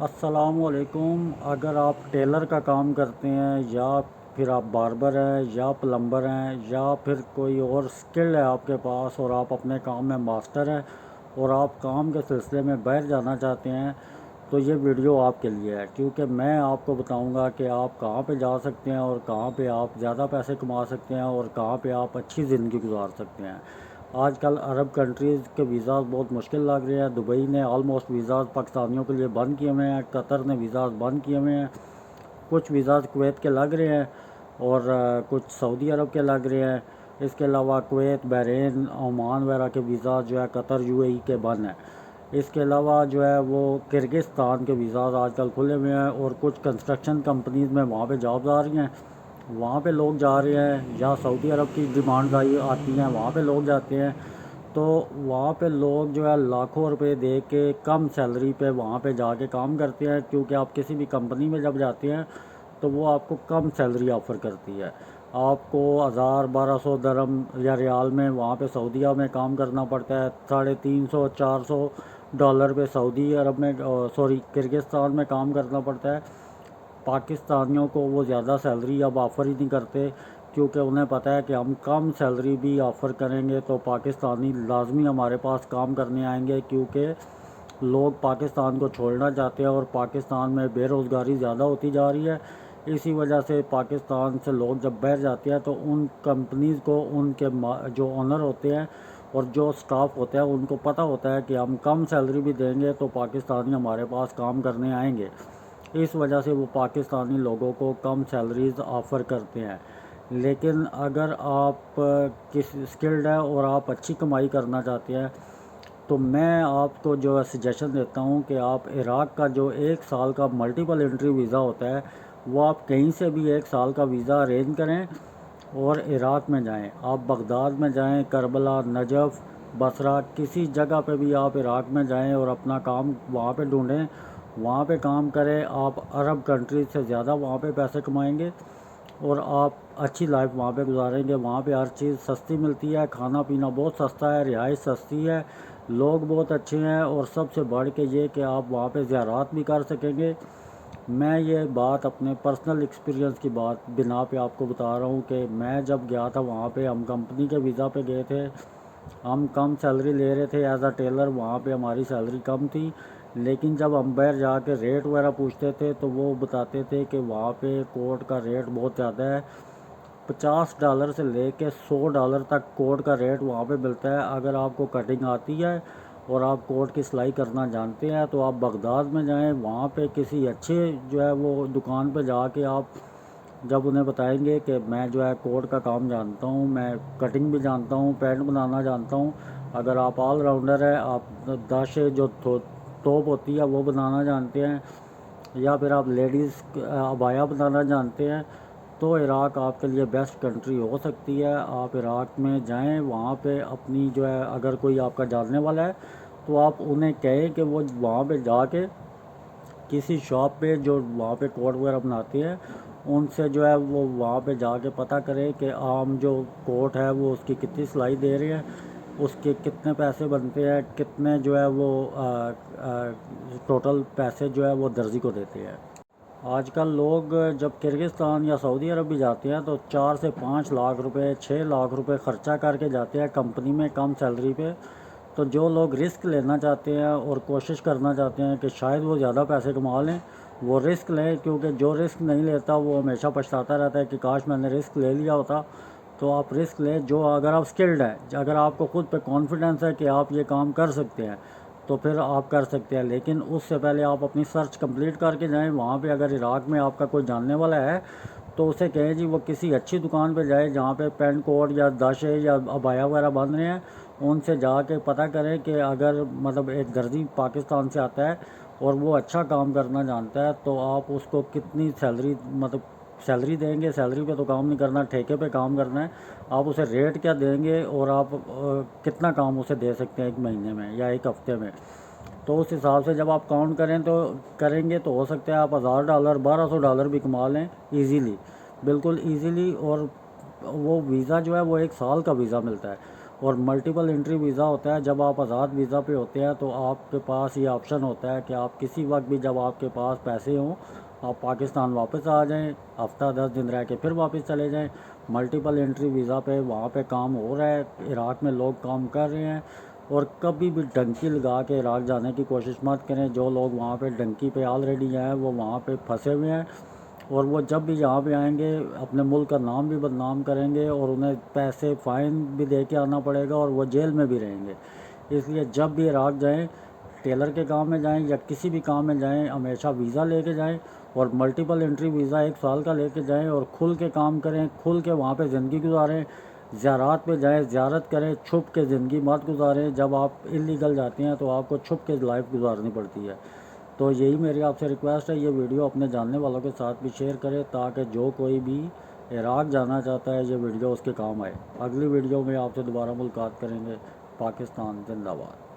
السلام علیکم۔ اگر آپ ٹیلر کا کام کرتے ہیں یا پھر آپ باربر ہیں یا پلمبر ہیں یا پھر کوئی اور اسکل ہے آپ کے پاس اور آپ اپنے کام میں ماسٹر ہیں اور آپ کام کے سلسلے میں باہر جانا چاہتے ہیں تو یہ ویڈیو آپ کے لیے ہے، کیونکہ میں آپ کو بتاؤں گا کہ آپ کہاں پہ جا سکتے ہیں اور کہاں پہ آپ زیادہ پیسے کما سکتے ہیں اور کہاں پہ آپ اچھی زندگی گزار سکتے ہیں۔ آج کل عرب کنٹریز کے ویزاز بہت مشکل لگ رہے ہیں۔ دبئی نے آلموسٹ ویزاز پاکستانیوں کے لیے بند کیے ہوئے ہیں، قطر نے ویزاز بند کیے ہوئے ہیں، کچھ ویزاز کویت کے لگ رہے ہیں اور کچھ سعودی عرب کے لگ رہے ہیں۔ اس کے علاوہ کویت، بحرین، عمان وغیرہ کے ویزاز جو ہے قطر UAE کے بند ہیں۔ اس کے علاوہ جو ہے وہ کرگستان کے ویزاز آج کل کھلے ہوئے ہیں اور کچھ کنسٹرکشن کمپنیز میں وہاں پہ جابز آ رہی ہیں، وہاں پہ لوگ جا رہے ہیں، یا سعودی عرب کی ڈیمانڈ آتی ہیں وہاں پہ لوگ جاتے ہیں۔ تو وہاں پہ لوگ جو ہے لاکھوں روپے دے کے کم سیلری پہ وہاں پہ جا کے کام کرتے ہیں، کیونکہ آپ کسی بھی کمپنی میں جب جاتے ہیں تو وہ آپ کو کم سیلری آفر کرتی ہے۔ آپ کو 1000-1200 درہم یا ریال میں وہاں پہ سعودیہ میں کام کرنا پڑتا ہے، $350-400 پہ سعودی عرب میں کرگستان میں کام کرنا پڑتا ہے۔ پاکستانیوں کو وہ زیادہ سیلری اب آفر ہی نہیں کرتے، کیونکہ انہیں پتہ ہے کہ ہم کم سیلری بھی آفر کریں گے تو پاکستانی لازمی ہمارے پاس کام کرنے آئیں گے، کیونکہ لوگ پاکستان کو چھوڑنا چاہتے ہیں اور پاکستان میں بے روزگاری زیادہ ہوتی جا رہی ہے۔ اسی وجہ سے پاکستان سے لوگ جب باہر جاتے ہیں تو ان کمپنیز کو ان کے جو آنر ہوتے ہیں اور جو سٹاف ہوتا ہے ان کو پتہ ہوتا ہے کہ ہم کم سیلری بھی دیں گے تو پاکستانی ہمارے پاس کام کرنے آئیں گے، اس وجہ سے وہ پاکستانی لوگوں کو کم سیلریز آفر کرتے ہیں۔ لیکن اگر آپ کسی اسکلڈ ہے اور آپ اچھی کمائی کرنا چاہتے ہیں تو میں آپ کو جو سجیشن دیتا ہوں کہ آپ عراق کا جو 1 سال کا ملٹیپل انٹری ویزا ہوتا ہے وہ آپ کہیں سے بھی 1 سال کا ویزا ارینج کریں اور عراق میں جائیں۔ آپ بغداد میں جائیں، کربلا، نجف، بصرہ، کسی جگہ پہ بھی آپ عراق میں جائیں اور اپنا کام وہاں پہ ڈھونڈیں، وہاں پہ کام کریں۔ آپ عرب کنٹریز سے زیادہ وہاں پہ پیسے کمائیں گے اور آپ اچھی لائف وہاں پہ گزاریں گے۔ وہاں پہ ہر چیز سستی ملتی ہے، کھانا پینا بہت سستا ہے، رہائش سستی ہے، لوگ بہت اچھے ہیں اور سب سے بڑھ کے یہ کہ آپ وہاں پہ زیارات بھی کر سکیں گے۔ میں یہ بات اپنے پرسنل ایکسپیرینس کی بنا پہ آپ کو بتا رہا ہوں کہ میں جب گیا تھا وہاں پہ، ہم کمپنی کے ویزا پہ گئے تھے، ہم کم سیلری لے رہے تھے ایز اے ٹیلر، وہاں پہ ہماری سیلری کم تھی، لیکن جب ہم باہر جا کے ریٹ وغیرہ پوچھتے تھے تو وہ بتاتے تھے کہ وہاں پہ کوٹ کا ریٹ بہت زیادہ ہے، $50 سے لے کے $100 تک کوٹ کا ریٹ وہاں پہ ملتا ہے۔ اگر آپ کو کٹنگ آتی ہے اور آپ کوٹ کی سلائی کرنا جانتے ہیں تو آپ بغداد میں جائیں، وہاں پہ کسی اچھے جو ہے وہ دکان پہ جا کے آپ جب انہیں بتائیں گے کہ میں جو ہے کوٹ کا کام جانتا ہوں، میں کٹنگ بھی جانتا ہوں، پینٹ بنانا جانتا ہوں، اگر آپ آل راؤنڈر ہے، آپ داشے جو توپ ہوتی ہے وہ بنانا جانتے ہیں، یا پھر آپ لیڈیز عبایا بنانا جانتے ہیں، تو عراق آپ کے لیے بیسٹ کنٹری ہو سکتی ہے۔ آپ عراق میں جائیں، وہاں پہ اپنی جو ہے اگر کوئی آپ کا جاننے والا ہے تو آپ انہیں کہیں کہ وہ وہاں پہ جا کے کسی شاپ پہ جو وہاں پہ کوٹ وغیرہ بناتے ہیں ان سے جو ہے وہ وہاں پہ جا کے پتہ کریں کہ عام جو کوٹ ہے وہ اس کی کتنی سلائی دے رہے ہیں، اس کے کتنے پیسے بنتے ہیں، کتنے جو ہے وہ ٹوٹل پیسے جو ہے وہ درزی کو دیتے ہیں۔ آج کل لوگ جب کرگستان یا سعودی عرب بھی جاتے ہیں تو 4 سے 5 لاکھ روپے، 6 لاکھ روپے خرچہ کر کے جاتے ہیں کمپنی میں کم سیلری پہ۔ تو جو لوگ رسک لینا چاہتے ہیں اور کوشش کرنا چاہتے ہیں کہ شاید وہ زیادہ پیسے کما لیں، وہ رسک لیں، کیونکہ جو رسک نہیں لیتا وہ ہمیشہ پچھتاتا رہتا ہے کہ کاش میں نے رسک لے لیا ہوتا۔ تو آپ رسک لیں، جو اگر آپ اسکلڈ ہیں، اگر آپ کو خود پہ کانفیڈنس ہے کہ آپ یہ کام کر سکتے ہیں تو پھر آپ کر سکتے ہیں، لیکن اس سے پہلے آپ اپنی سرچ کمپلیٹ کر کے جائیں۔ وہاں پہ اگر عراق میں آپ کا کوئی جاننے والا ہے تو اسے کہیں جی وہ کسی اچھی دکان پہ جائے جہاں پہ پینٹ کوٹ یا داشے یا عبایا وغیرہ بن رہے ہیں، ان سے جا کے پتہ کریں کہ اگر مطلب ایک درزی پاکستان سے آتا ہے اور وہ اچھا کام کرنا جانتا ہے تو آپ اس کو کتنی سیلری سیلری دیں گے، سیلری پہ تو کام نہیں کرنا، ٹھیکے پہ کام کرنا ہے، آپ اسے ریٹ کیا دیں گے اور آپ کتنا کام اسے دے سکتے ہیں 1 مہینے میں یا 1 ہفتے میں۔ تو اس حساب سے جب آپ کاؤنٹ کریں گے تو ہو سکتا ہے آپ $1000 $1200 بھی کما لیں ایزیلی، بالکل ایزیلی۔ اور وہ ویزا جو ہے وہ 1 سال کا ویزا ملتا ہے اور ملٹیپل انٹری ویزا ہوتا ہے، جب آپ آزاد ویزا پہ ہوتے ہیں تو آپ کے پاس یہ آپشن ہوتا ہے کہ آپ کسی وقت بھی جب آپ کے پاس پیسے ہوں آپ پاکستان واپس آ جائیں، ہفتہ 10 دن رہ کے پھر واپس چلے جائیں۔ ملٹیپل انٹری ویزا پہ وہاں پہ کام ہو رہا ہے، عراق میں لوگ کام کر رہے ہیں، اور کبھی بھی ڈنکی لگا کے عراق جانے کی کوشش مت کریں۔ جو لوگ وہاں پہ ڈنکی پہ آلریڈی ہیں وہ وہاں پہ پھنسے ہوئے ہیں، اور وہ جب بھی یہاں پہ آئیں گے اپنے ملک کا نام بھی بدنام کریں گے، اور انہیں پیسے فائن بھی دے کے آنا پڑے گا، اور وہ جیل میں بھی رہیں گے۔ اس لیے جب بھی عراق جائیں، ٹیلر کے کام میں جائیں یا کسی بھی کام میں جائیں، ہمیشہ ویزا لے کے جائیں، اور ملٹیپل انٹری ویزا 1 سال کا لے کے جائیں، اور کھل کے کام کریں، کھل کے وہاں پہ زندگی گزاریں۔ زیارات پہ جائیں، زیارت کریں، چھپ کے زندگی مت گزاریں۔ جب آپ انلیگل جاتے ہیں تو آپ کو چھپ کے لائف گزارنی پڑتی ہے۔ تو یہی میری آپ سے ریکویسٹ ہے، یہ ویڈیو اپنے جاننے والوں کے ساتھ بھی شیئر کرے تاکہ جو کوئی بھی عراق جانا چاہتا ہے یہ ویڈیو اس کے کام آئے۔ اگلی ویڈیو میں آپ سے دوبارہ ملاقات کریں گے۔ پاکستان زندہ باد۔